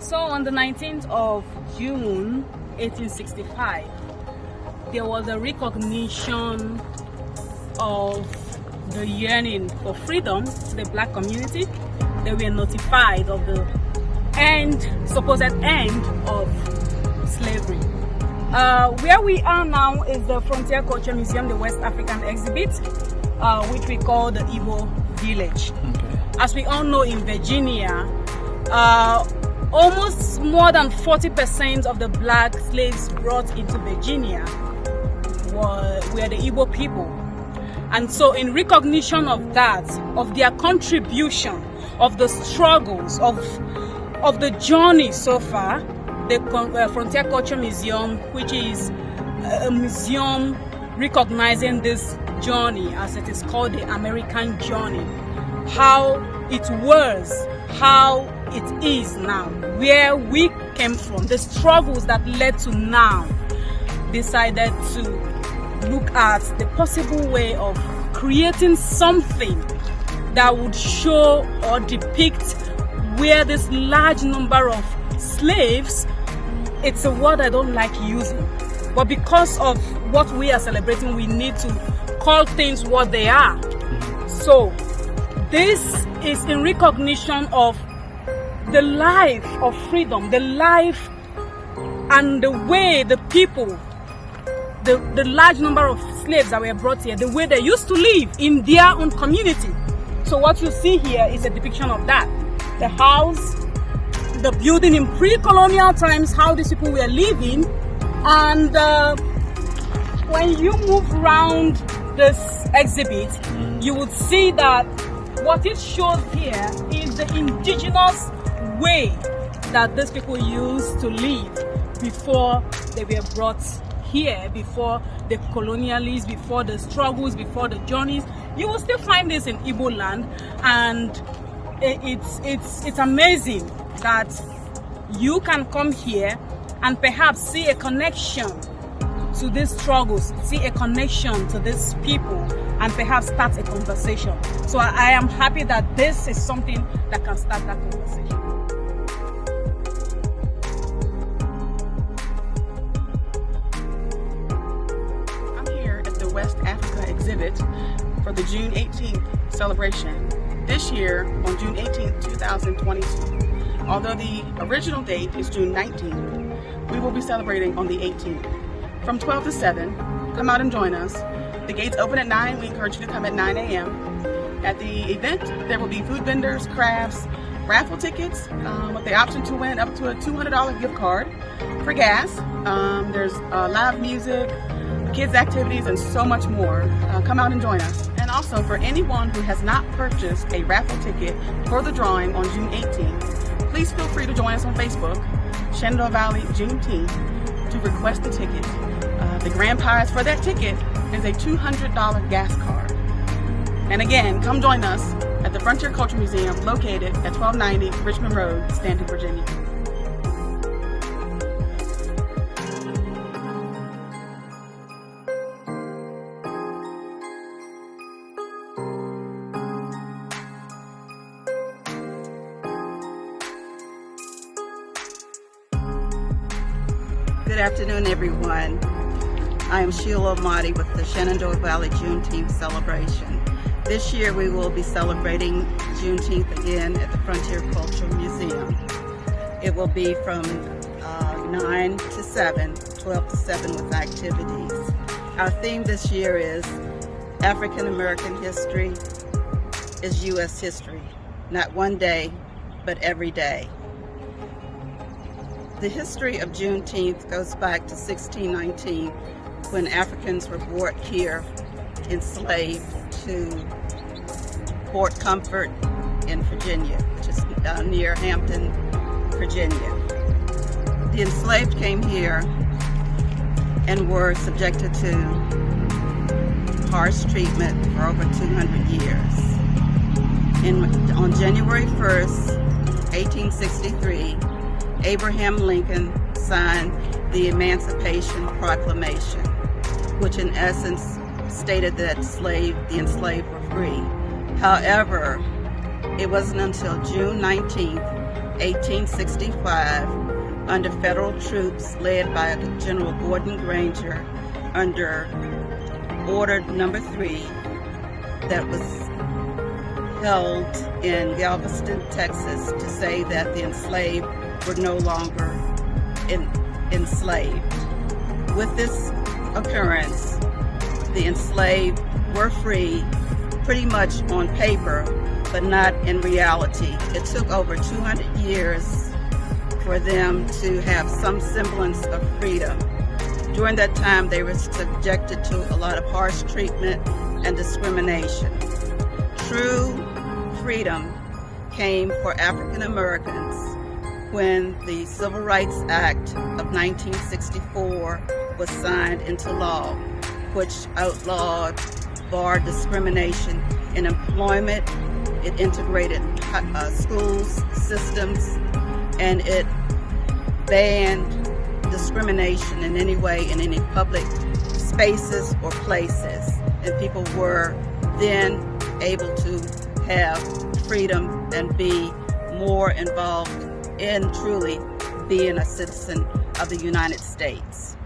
So on the 19th of June 1865, there was a recognition of the yearning for freedom to the black community. They were notified of the supposed end of slavery. Where we are now is the Frontier Culture Museum, the West African exhibit, which we call the Igbo Village. Okay. As we all know, in Virginia, almost more than 40% of the black slaves brought into Virginia were the Igbo people. And so in recognition of that, of their contribution, of the struggles, of the journey so far, the Frontier Culture Museum, which is a museum recognizing this journey, as it is called, the American journey, how it was, how it is now, where we came from, the struggles that led to now, decided to look at the possible way of creating something that would show or depict where this large number of slaves, it's a word I don't like using, but because of what we are celebrating, we need to call things what they are. So this is in recognition of the life of freedom, the life and the way the people, the large number of slaves that were brought here, the way they used to live in their own community. So what you see here is a depiction of that. The house, the building in pre-colonial times, how these people were living. And when you move around this exhibit, you would see that what it shows here is the indigenous way that these people used to live before they were brought here, before the colonialists, before the struggles, before the journeys. You will still find this in Igbo land, and it's amazing that you can come here and perhaps see a connection to these struggles, see a connection to these people, and perhaps start a conversation. So I am happy that this is something that can start that conversation. I'm here at the West Africa exhibit for the June 18th celebration. This year, on June 18th, 2022. Although the original date is June 19th, we will be celebrating on the 18th. From 12 to 7, come out and join us. The gates open at 9. We encourage you to come at 9 a.m. At the event, there will be food vendors, crafts, raffle tickets with the option to win up to a $200 gift card for gas. There's live music, kids activities, and so much more. Come out and join us. And also, for anyone who has not purchased a raffle ticket for the drawing on June 18th, please feel free to join us on Facebook, Shenandoah Valley Juneteenth, to request the ticket. The grand prize for that ticket is a $200 gas card. And again, come join us at the Frontier Culture Museum located at 1290 Richmond Road, Stanton, Virginia. Good afternoon, everyone. I am Sheila Amati with the Shenandoah Valley Juneteenth celebration. This year we will be celebrating Juneteenth again at the Frontier Culture Museum. It will be from 9 to 7, 12 to 7 with activities. Our theme this year is African American history is U.S. history, not one day, but every day. The history of Juneteenth goes back to 1619, when Africans were brought here, enslaved, to Fort Comfort in Virginia, which is near Hampton, Virginia. The enslaved came here and were subjected to harsh treatment for over 200 years. On January 1st, 1863, Abraham Lincoln signed the Emancipation Proclamation, which in essence stated that the enslaved were free. However, it wasn't until June 19th, 1865 under federal troops led by General Gordon Granger under Order Number 3 that was held in Galveston, Texas, to say that the enslaved were no longer enslaved. With this occurrence, the enslaved were free pretty much on paper, but not in reality. It took over 200 years for them to have some semblance of freedom. During that time, they were subjected to a lot of harsh treatment and discrimination. True freedom came for African Americans when the Civil Rights Act of 1964 was signed into law, which outlawed bar discrimination in employment. It integrated schools, systems, and it banned discrimination in any way in any public spaces or places. And people were then able to have freedom and be more involved in truly being a citizen of the United States.